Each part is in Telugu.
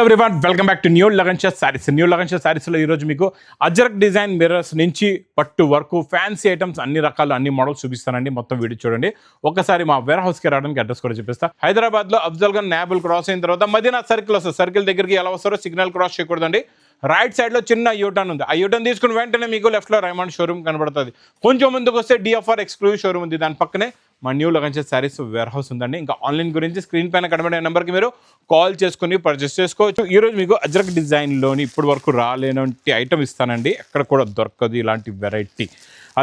Everyone welcome back to new Lagan Shah sarees. New Lagan Shah సారీస్లో ఈరోజు మీకు అజ్రక్ డిజైన్ మిర్రర్స్ నుంచి పట్టు వరకు ఫ్యాన్సీ ఐటమ్స్ అన్ని రకాలు అన్ని మోడల్స్ చూపిస్తానండి. మొత్తం వీడియో చూడండి. ఒకసారి మా వేర్ హౌస్కి రావడానికి అడ్రస్ కూడా చూపిస్తా. హైదరాబాద్లో అఫ్జల్ గన్ నాబుల్ క్రాస్ అయిన తర్వాత మదీనా సర్కిల్ వస్తుంది. సర్కిల్ దగ్గరికి ఎలా వస్తారో సిగ్నల్ క్రాస్ చేయకూడదండి. రైట్ సైడ్లో చిన్న యూటర్న్ ఉంది. ఆ యూటర్న్ తీసుకుని వెంటనే మీకు లెఫ్ట్లో రైమండ్ షోరూమ్ కనబడుతుంది. కొంచెం ముందుకు వస్తే డిఎఫ్ఆర్ ఎక్స్క్లూజివ్ షోరూమ్ ఉంది. దాని పక్కనే మా new Lagan Shah sarees warehouse ఉందండి. ఇంకా ఆన్లైన్ గురించి స్క్రీన్ పైన కనబడే నెంబర్కి మీరు కాల్ చేసుకుని పర్చేస్ చేసుకోవచ్చు. ఈరోజు మీకు అజ్రక్ డిజైన్లోని ఇప్పటి వరకు రాలేనంటి ఐటమ్ ఇస్తానండి. ఎక్కడ కూడా దొరకదు ఇలాంటి variety.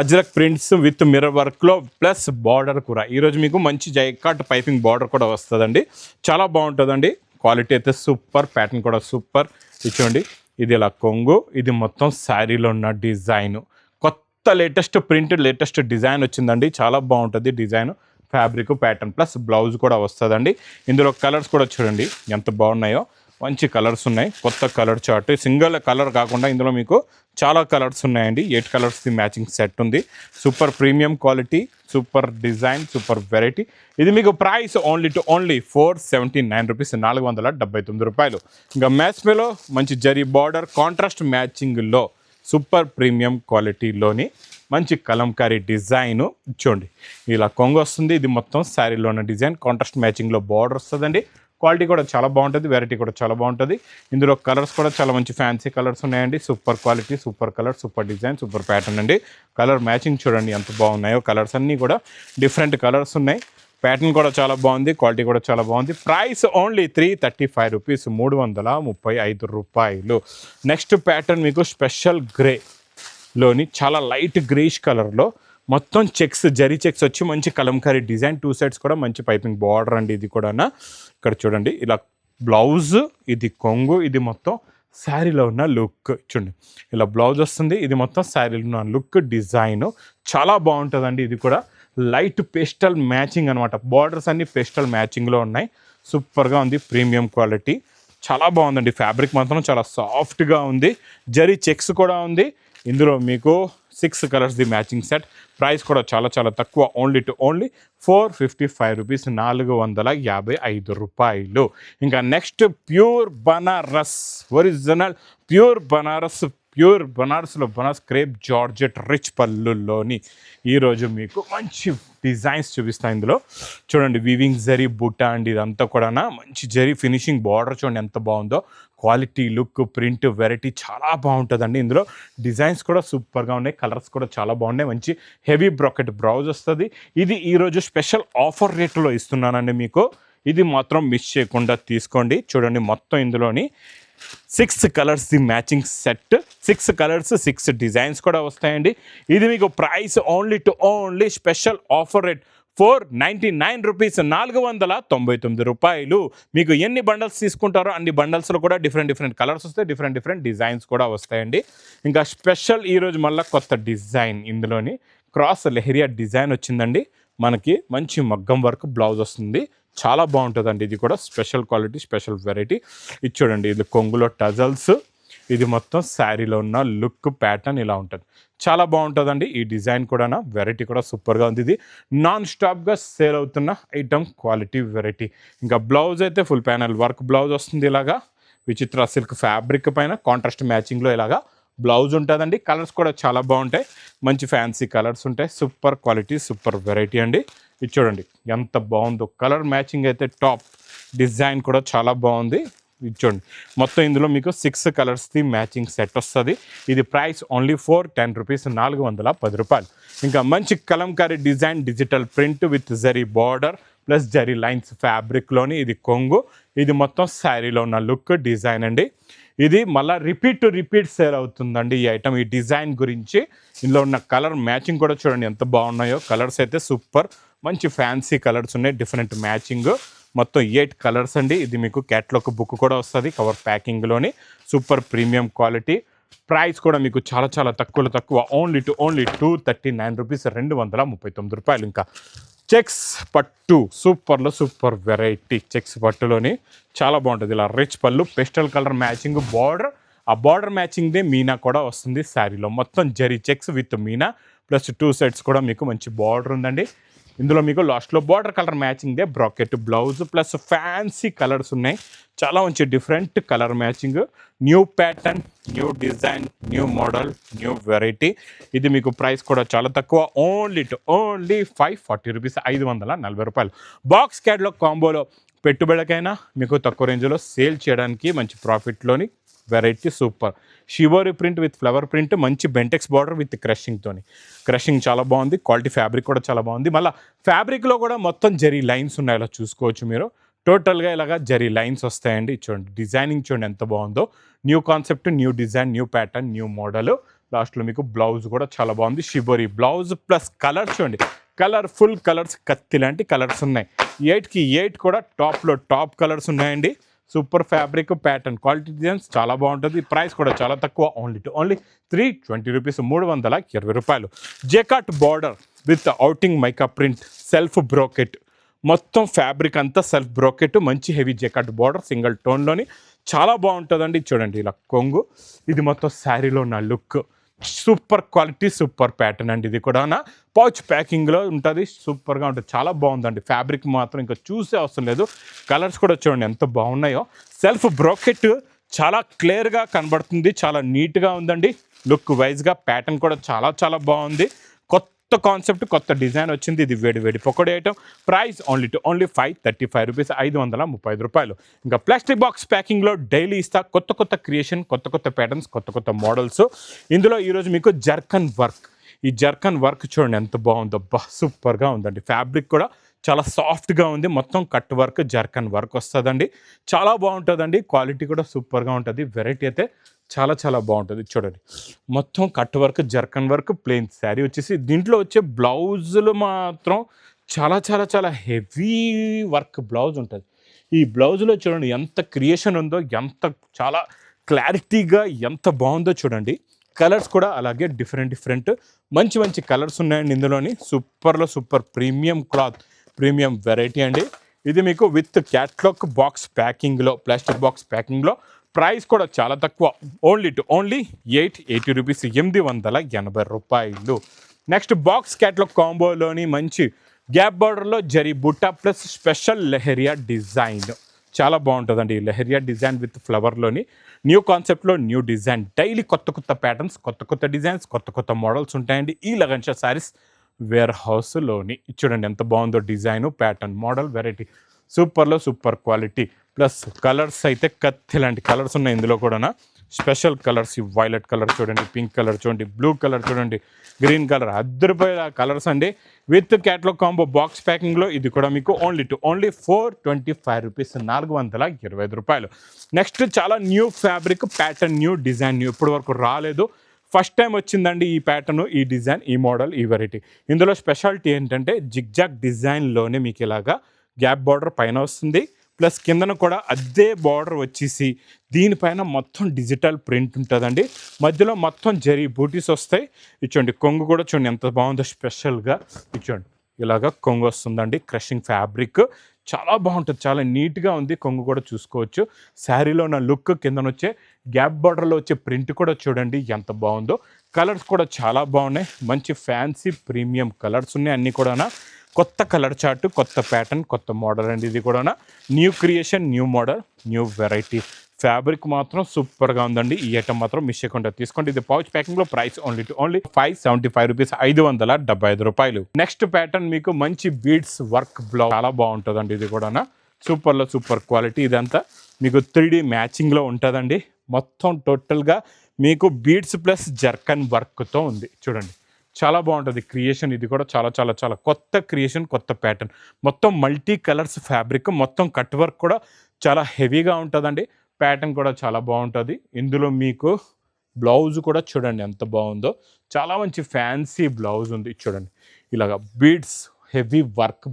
Ajrakh prints with mirror వర్క్లో ప్లస్ బార్డర్ కూడా. ఈరోజు మీకు మంచి జైకాట్ పైపింగ్ బార్డర్ కూడా వస్తుందండి. చాలా బాగుంటుందండి. క్వాలిటీ అయితే సూపర్, ప్యాటర్న్ కూడా సూపర్. ఇచ్చోండి, ఇది ఇలా కొంగు, ఇది మొత్తం శారీలో ఉన్న డిజైన్. కొత్త లేటెస్ట్ ప్రింట్, లేటెస్ట్ డిజైన్ వచ్చిందండి. చాలా బాగుంటుంది design. Fabric, pattern plus blouse కూడా వస్తుందండి. ఇందులో కలర్స్ కూడా చూడండి ఎంత బాగున్నాయో. మంచి కలర్స్ ఉన్నాయి. కొత్త కలర్ చార్ట్, సింగిల్ కలర్ కాకుండా ఇందులో మీకు చాలా కలర్స్ ఉన్నాయండి. 8 కలర్స్ది మ్యాచింగ్ సెట్ ఉంది. Super premium quality, super design, super variety. ఇది మీకు ప్రైస్ ఓన్లీ 479 రూపీస్, 479 రూపాయలు. ఇంకా మ్యాచ్మేలో మంచి జరీ బార్డర్ కాంట్రాస్ట్ మ్యాచింగ్లో సూపర్ ప్రీమియం క్వాలిటీలోని మంచి కలంకారీ డిజైన్. చూడండి, ఇలా కొంగు వస్తుంది. ఇది మొత్తం శారీలో ఉన్న డిజైన్, కాంట్రాస్ట్ మ్యాచింగ్లో బార్డర్ వస్తుందండి. క్వాలిటీ కూడా చాలా బాగుంటుంది, వెరైటీ కూడా చాలా బాగుంటుంది. ఇందులో కలర్స్ కూడా చాలా మంచి ఫ్యాన్సీ కలర్స్ ఉన్నాయండి. Super quality, super colour, super design, super pattern అండి. కలర్ మ్యాచింగ్ చూడండి ఎంత బాగున్నాయో. కలర్స్ అన్నీ కూడా డిఫరెంట్ కలర్స్ ఉన్నాయి. ప్యాటర్న్ కూడా చాలా బాగుంది, క్వాలిటీ కూడా చాలా బాగుంది. ప్రైస్ ఓన్లీ 335 రూపీస్, 335 రూపాయలు. నెక్స్ట్ ప్యాటర్న్ మీకు స్పెషల్ గ్రేలోని చాలా లైట్ గ్రేష్ కలర్లో మొత్తం చెక్స్, జరీ చెక్స్ వచ్చి మంచి కలంకారీ డిజైన్. 2 సైడ్స్ కూడా మంచి పైపింగ్ బార్డర్ అండి. ఇది కూడా ఇక్కడ చూడండి, ఇలా బ్లౌజ్, ఇది కొంగు, ఇది మొత్తం శారీలో ఉన్న లుక్. చూడండి, ఇలా బ్లౌజ్ వస్తుంది. ఇది మొత్తం శారీలో ఉన్న లుక్ డిజైన్ చాలా బాగుంటుందండి. ఇది కూడా లైట్ పేస్టల్ మ్యాచింగ్ అనమాట. బార్డర్స్ అన్ని పేస్టల్ మ్యాచింగ్లో ఉన్నాయి. సూపర్గా ఉంది, ప్రీమియం క్వాలిటీ, చాలా బాగుందండి. ఫ్యాబ్రిక్ మాత్రం చాలా సాఫ్ట్గా ఉంది. జరీ చెక్స్ కూడా ఉంది. ఇందులో మీకు 6 కలర్స్ది మ్యాచింగ్ సెట్. ప్రైస్ కూడా చాలా చాలా తక్కువ, ఓన్లీ 455 రూపీస్, 455 రూపాయలు. ఇంకా next pure Banaras, original pure బనారస్లో బనారస్ క్రేప్ జార్జెట్ రిచ్ పళ్ళుల్లోని ఈరోజు మీకు మంచి డిజైన్స్ చూపిస్తాను. ఇందులో చూడండి, వీవింగ్ జరీ బుట్ట అండి. ఇదంతా కూడా మంచి జరీ ఫినిషింగ్ బార్డర్ చూడండి ఎంత బాగుందో. క్వాలిటీ, లుక్, ప్రింట్, వెరైటీ చాలా బాగుంటుందండి. ఇందులో డిజైన్స్ కూడా సూపర్గా ఉన్నాయి. కలర్స్ కూడా చాలా బాగున్నాయి. మంచి హెవీ బ్రాకెట్ బ్లౌజ్ వస్తుంది. ఇది ఈరోజు స్పెషల్ ఆఫర్ రేట్లో ఇస్తున్నానండి మీకు. ఇది మాత్రం మిస్ చేయకుండా తీసుకోండి. చూడండి, మొత్తం ఇందులోని 6 colours matching set. 6 colours, 6 designs కూడా వస్తాయండి. ఇది మీకు price only special offer rate 499 rupees, 499 రూపాయలు. మీకు ఎన్ని బండల్స్ తీసుకుంటారో అన్ని బండల్స్లో కూడా డిఫరెంట్ కలర్స్ వస్తాయి, డిఫరెంట్ డిజైన్స్ కూడా వస్తాయండి. ఇంకా స్పెషల్ ఈరోజు మళ్ళీ కొత్త డిజైన్. ఇందులోని క్రాస్ లెహరియా డిజైన్ వచ్చిందండి. మనకి మంచి మగ్గం వర్క్ బ్లౌజ్ వస్తుంది. చాలా బాగుంటుందండి. ఇది కూడా స్పెషల్ క్వాలిటీ, స్పెషల్ వెరైటీ. ఇది చూడండి, ఇది కొంగులో టజల్స్, ఇది మొత్తం శారీలో ఉన్న లుక్ ప్యాటర్న్ ఇలా ఉంటుంది. చాలా బాగుంటుందండి. ఈ డిజైన్ కూడా వెరైటీ కూడా సూపర్గా ఉంది. ఇది నాన్ స్టాప్గా సేల్ అవుతున్న ఐటమ్, క్వాలిటీ, వెరైటీ. ఇంకా బ్లౌజ్ అయితే ఫుల్ ప్యానల్ వర్క్ బ్లౌజ్ వస్తుంది. ఇలాగా విచిత్ర సిల్క్ ఫ్యాబ్రిక్ పైన కాంట్రాస్ట్ మ్యాచింగ్లో ఇలాగా బ్లౌజ్ ఉంటుందండి. కలర్స్ కూడా చాలా బాగుంటాయి. మంచి ఫ్యాన్సీ కలర్స్ ఉంటాయి. సూపర్ క్వాలిటీ, సూపర్ వెరైటీ అండి. ఇది చూడండి ఎంత బాగుందో. కలర్ మ్యాచింగ్ అయితే టాప్. డిజైన్ కూడా చాలా బాగుంది. ఇది చూడండి, మొత్తం ఇందులో మీకు 6 కలర్స్ది మ్యాచింగ్ సెట్ వస్తుంది. ఇది ప్రైస్ ఓన్లీ 410 రూపీస్, 410 రూపాయలు. ఇంకా మంచి kalamkari design, digital print with zari border plus zari lines ఫ్యాబ్రిక్లోని ఇది కొంగు. ఇది మొత్తం శారీలో ఉన్న లుక్ డిజైన్ అండి. ఇది మళ్ళీ రిపీట్ సేల్ అవుతుందండి ఈ ఐటమ్. ఈ డిజైన్ గురించి ఇందులో ఉన్న కలర్ మ్యాచింగ్ కూడా చూడండి ఎంత బాగున్నాయో. కలర్స్ అయితే సూపర్, మంచి ఫ్యాన్సీ కలర్స్ ఉన్నాయి, డిఫరెంట్ మ్యాచింగ్. మొత్తం 8 కలర్స్ అండి. ఇది మీకు క్యాట్లాగ్ బుక్ కూడా వస్తుంది కవర్ ప్యాకింగ్లోని. Super premium quality. ప్రైస్ కూడా మీకు చాలా చాలా తక్కువ, ఓన్లీ 239 రూపీస్, 239 రూపాయలు. ఇంకా చెక్స్ పట్టు, సూపర్ వెరైటీ. చెక్స్ పట్టులోని చాలా బాగుంటుంది. ఇలా rich pallu, pastel colour matching border. ఆ బార్డర్ మ్యాచింగ్దే మీనా కూడా వస్తుంది శారీలో. మొత్తం జరీ చెక్స్ విత్ మీనా ప్లస్ 2 సైడ్స్ కూడా మీకు మంచి బార్డర్ ఉందండి. ఇందులో మీకు లాస్ట్లో బార్డర్ కలర్ మ్యాచింగ్దే bracket blouse plus fancy colours ఉన్నాయి. చాలా మంచి different colour matching, new pattern, new design, new model, new variety. ఇది మీకు ప్రైస్ కూడా చాలా తక్కువ, ఓన్లీ 540 రూపీస్, 540 రూపాయలు. బాక్స్ క్యాట్లాగ్ కాంబోలో పెట్టుబడికైనా మీకు తక్కువ రేంజ్లో సేల్ చేయడానికి మంచి ప్రాఫిట్లోని variety super. Shibori print with flower print, మంచి బెంటెక్స్ బార్డర్ విత్ క్రషింగ్ చాలా బాగుంది. క్వాలిటీ ఫ్యాబ్రిక్ కూడా చాలా బాగుంది. మళ్ళీ ఫ్యాబ్రిక్లో కూడా మొత్తం జరీ లైన్స్ ఉన్నాయి, ఇలా చూసుకోవచ్చు మీరు. టోటల్గా ఇలాగా జరీ లైన్స్ వస్తాయండి. చూడండి డిజైనింగ్ చూడండి ఎంత బాగుందో. New concept, new design, new pattern, new model. లాస్ట్లో మీకు బ్లౌజ్ కూడా చాలా బాగుంది. షివోరి బ్లౌజ్ ప్లస్ కలర్స్ చూడండి, కలర్ఫుల్ కలర్స్, కత్తి లాంటి కలర్స్ ఉన్నాయి. 8కి 8 కూడా టాప్లో టాప్ కలర్స్ ఉన్నాయండి. Super fabric, pattern, quality, designs చాలా బాగుంటుంది. ప్రైస్ కూడా చాలా తక్కువ, ఓన్లీ 320 రూపీస్, 320 రూపాయలు. Jacquard border with outing mica print, self brocade, మొత్తం ఫ్యాబ్రిక్ అంతా సెల్ఫ్ బ్రోకెట్, మంచి హెవీ జెకాట్ బార్డర్ సింగిల్ టోన్లోని చాలా బాగుంటుందండి. చూడండి ఇలా కొంగు, ఇది మొత్తం శారీలో ఉన్న look. Super quality, super pattern అండి. ఇది కూడా పౌచ్ ప్యాకింగ్లో ఉంటుంది, సూపర్గా ఉంటుంది, చాలా బాగుందండి. ఫ్యాబ్రిక్ మాత్రం ఇంకా చూసే అవసరం లేదు. కలర్స్ కూడా చూడండి ఎంత బాగున్నాయో. సెల్ఫ్ బ్రోకెట్ చాలా క్లియర్గా కనబడుతుంది, చాలా నీట్గా ఉందండి. లుక్ వైజ్గా ప్యాటర్న్ కూడా చాలా చాలా బాగుంది. కొత్త కాన్సెప్ట్, కొత్త డిజైన్ వచ్చింది. ఇది వేడి pakodi item. Price only 535 rupees, 535 రూపాయలు. ఇంకా ప్లాస్టిక్ బాక్స్ ప్యాకింగ్లో డైలీ ఇస్తా కొత్త క్రియేషన్, కొత్త ప్యాటర్న్స్, కొత్త మోడల్స్. ఇందులో ఈరోజు మీకు జర్కన్ వర్క్, ఈ జర్కన్ వర్క్ చూడండి ఎంత బాగుందో, సూపర్గా ఉందండి. ఫ్యాబ్రిక్ కూడా చాలా సాఫ్ట్గా ఉంది. మొత్తం కట్ వర్క్, జర్కన్ వర్క్ వస్తుందండి. చాలా బాగుంటుందండి. క్వాలిటీ కూడా సూపర్గా ఉంటుంది. వెరైటీ అయితే చాలా చాలా బాగుంటుంది. చూడండి మొత్తం cut work, zircon work, plain sari వచ్చేసి. దీంట్లో వచ్చే బ్లౌజులు మాత్రం చాలా చాలా చాలా హెవీ వర్క్ బ్లౌజ్ ఉంటుంది. ఈ బ్లౌజ్లో చూడండి ఎంత క్రియేషన్ ఉందో, ఎంత చాలా క్లారిటీగా ఎంత బాగుందో చూడండి. కలర్స్ కూడా అలాగే డిఫరెంట్ మంచి కలర్స్ ఉన్నాయండి ఇందులోని. Super premium cloth, premium variety అండి. ఇది మీకు విత్ క్యాట్లాగ్ బాక్స్ ప్యాకింగ్లో, ప్లాస్టిక్ బాక్స్ ప్యాకింగ్లో. ప్రైస్ కూడా చాలా తక్కువ, ఓన్లీ 880 రూపీస్, 880 రూపాయలు. నెక్స్ట్ బాక్స్ క్యాట్లాగ్ కాంబోలోని మంచి గ్యాప్ బార్డర్లో zari Butta plus special leheriya design చాలా బాగుంటుందండి. లెహరియా డిజైన్ విత్ ఫ్లవర్లోని న్యూ కాన్సెప్ట్లో న్యూ డిజైన్. డైలీ కొత్త ప్యాటర్న్స్, కొత్త డిజైన్స్, కొత్త మోడల్స్ ఉంటాయండి ఈ లగన్ షా శారీస్ వేర్ హౌస్లోని. చూడండి ఎంత బాగుందో design, pattern, model, variety. Super quality. Plus colours అయితే కత్తి లాంటి కలర్స్ ఉన్నాయి ఇందులో కూడా. స్పెషల్ కలర్స్, ఈ వైలెట్ కలర్ చూడండి, పింక్ కలర్ చూడండి, బ్లూ కలర్ చూడండి, గ్రీన్ కలర్, 10 రూపాయల కలర్స్ అండి. విత్ క్యాట్లాగ్ కాంబో బాక్స్ ప్యాకింగ్లో ఇది కూడా మీకు ఓన్లీ 425 రూపీస్, 425 రూపాయలు. నెక్స్ట్ చాలా new fabric, pattern, new design, ఇప్పటి వరకు రాలేదు, ఫస్ట్ టైం వచ్చిందండి ఈ ప్యాటర్ను, ఈ డిజైన్, ఈ మోడల్, ఈ వెరైటీ. ఇందులో స్పెషాలిటీ ఏంటంటే జిగ్జాగ్ డిజైన్లోనే మీకు ఇలాగా గ్యాప్ బార్డర్ పైన వస్తుంది, ప్లస్ కిందన కూడా అదే బార్డర్ వచ్చేసి దీనిపైన మొత్తం డిజిటల్ ప్రింట్ ఉంటుందండి. మధ్యలో మొత్తం జరీ బూటీస్ వస్తాయి. ఇచ్చోండి కొంగు కూడా చూడండి ఎంత బాగుందో, స్పెషల్గా ఇచ్చోండి ఇలాగా కొంగు వస్తుందండి. క్రషింగ్ ఫ్యాబ్రిక్ చాలా బాగుంటుంది, చాలా నీట్గా ఉంది. కొంగు కూడా చూసుకోవచ్చు. శారీలో ఉన్న లుక్, కిందన వచ్చే గ్యాప్ బార్డర్లో వచ్చే ప్రింట్ కూడా చూడండి ఎంత బాగుందో. కలర్స్ కూడా చాలా బాగున్నాయి, మంచి ఫ్యాన్సీ ప్రీమియం కలర్స్ ఉన్నాయి అన్నీ కూడా. కొత్త కలర్ చార్ట్, కొత్త ప్యాటర్న్, కొత్త మోడల్ అండి ఇది కూడా. New creation, new model, new variety. Fabric మాత్రం సూపర్గా ఉందండి. ఈ ఐటమ్ మాత్రం మిస్ చేయకుండా తీసుకోండి. ఇది పౌచ్ ప్యాకింగ్లో. ప్రైస్ ఓన్లీ 575 రూపీస్, 575 రూపాయలు. నెక్స్ట్ ప్యాటర్న్ మీకు మంచి బీడ్స్ వర్క్ బ్లౌజ్ చాలా బాగుంటుందండి ఇది కూడా. Super quality. ఇదంతా మీకు 3D మ్యాచింగ్లో ఉంటుందండి. మొత్తం టోటల్గా మీకు బీడ్స్ ప్లస్ జర్కన్ వర్క్తో ఉంది చూడండి. చాలా బాగుంటుంది క్రియేషన్. ఇది కూడా చాలా కొత్త క్రియేషన్, కొత్త ప్యాటర్న్. మొత్తం మల్టీ కలర్స్ ఫ్యాబ్రిక్, మొత్తం కట్ వర్క్ కూడా చాలా హెవీగా ఉంటుందండి. ప్యాటర్న్ కూడా చాలా బాగుంటుంది. ఇందులో మీకు బ్లౌజ్ కూడా చూడండి ఎంత బాగుందో, చాలా మంచి ఫ్యాన్సీ బ్లౌజ్ ఉంది చూడండి. ఇలాగా బీడ్స్ హెవీ వర్క్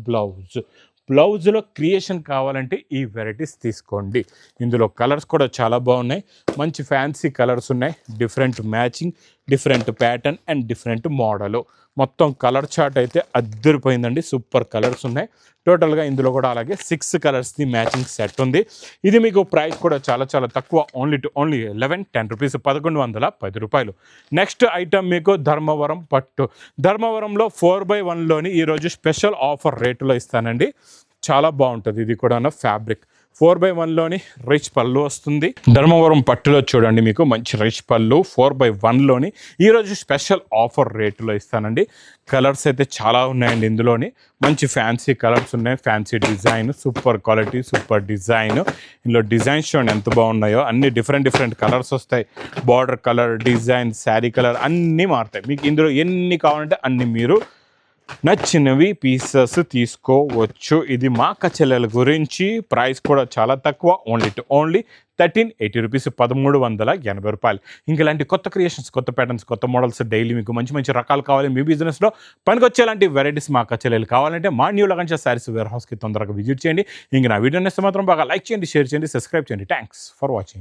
బ్లౌజ్లో క్రియేషన్ కావాలంటే ఈ వెరైటీస్ తీసుకోండి. ఇందులో కలర్స్ కూడా చాలా బాగున్నాయి, మంచి ఫ్యాన్సీ కలర్స్ ఉన్నాయి. Different matching, different pattern and different model. మొత్తం కలర్ చార్ట్ అయితే అద్దరిపోయిందండి. సూపర్ కలర్స్ ఉన్నాయి. టోటల్గా ఇందులో కూడా అలాగే 6 కలర్స్ది మ్యాచింగ్ సెట్ ఉంది. ఇది మీకు ప్రైస్ కూడా చాలా చాలా తక్కువ, ఓన్లీ 10 రూపీస్, 1110 రూపాయలు. నెక్స్ట్ ఐటమ్ మీకు ధర్మవరం పట్టు. ధర్మవరంలో 4/1లోని ఈరోజు స్పెషల్ ఆఫర్ రేటులో ఇస్తానండి. చాలా బాగుంటుంది. ఇది కూడా ఫ్యాబ్రిక్ 4/1లోని రిచ్ పళ్ళు వస్తుంది. ధర్మవరం పట్టులో చూడండి మీకు మంచి రిచ్ పళ్ళు 4/1లోని ఈరోజు స్పెషల్ ఆఫర్ రేటులో ఇస్తానండి. కలర్స్ అయితే చాలా ఉన్నాయండి. ఇందులోని మంచి ఫ్యాన్సీ కలర్స్ ఉన్నాయి. Fancy design, super quality, super design. ఇందులో డిజైన్స్ చూడండి ఎంత బాగున్నాయో. అన్ని డిఫరెంట్ కలర్స్ వస్తాయి. Border colour, design, sari colour అన్నీ మారుతాయి. మీకు ఇందులో ఎన్ని కావాలంటే అన్ని మీరు నచ్చినవి పీసెస్ తీసుకోవచ్చు. ఇది మా అక్క చెల్లెల గురించి. ప్రైస్ కూడా చాలా తక్కువ, ఓన్లీ 1380 రూపీస్, 1380 రూపాయలు. ఇంక ఇలాంటి కొత్త క్రియేషన్స్, కొత్త ప్యాటర్న్స్, కొత్త మోడల్స్ డైలీ మీకు మంచి రకాలు కావాలి. మీ బిజినెస్లో పనికొచ్చేలాంటి వెరైటీస్ మా అక్క చెల్లెలు కావాలంటే మా న్యూ లగన్ శారీస్ వేర్ హౌస్కి తొందరగా విజిట్ చేయండి. ఇంక నా వీడియో నేస్తే మాత్రం బాగా లైక్ చేయండి, షేర్ చేయండి, సబ్స్క్రైబ్ చేయండి. Thanks for watching.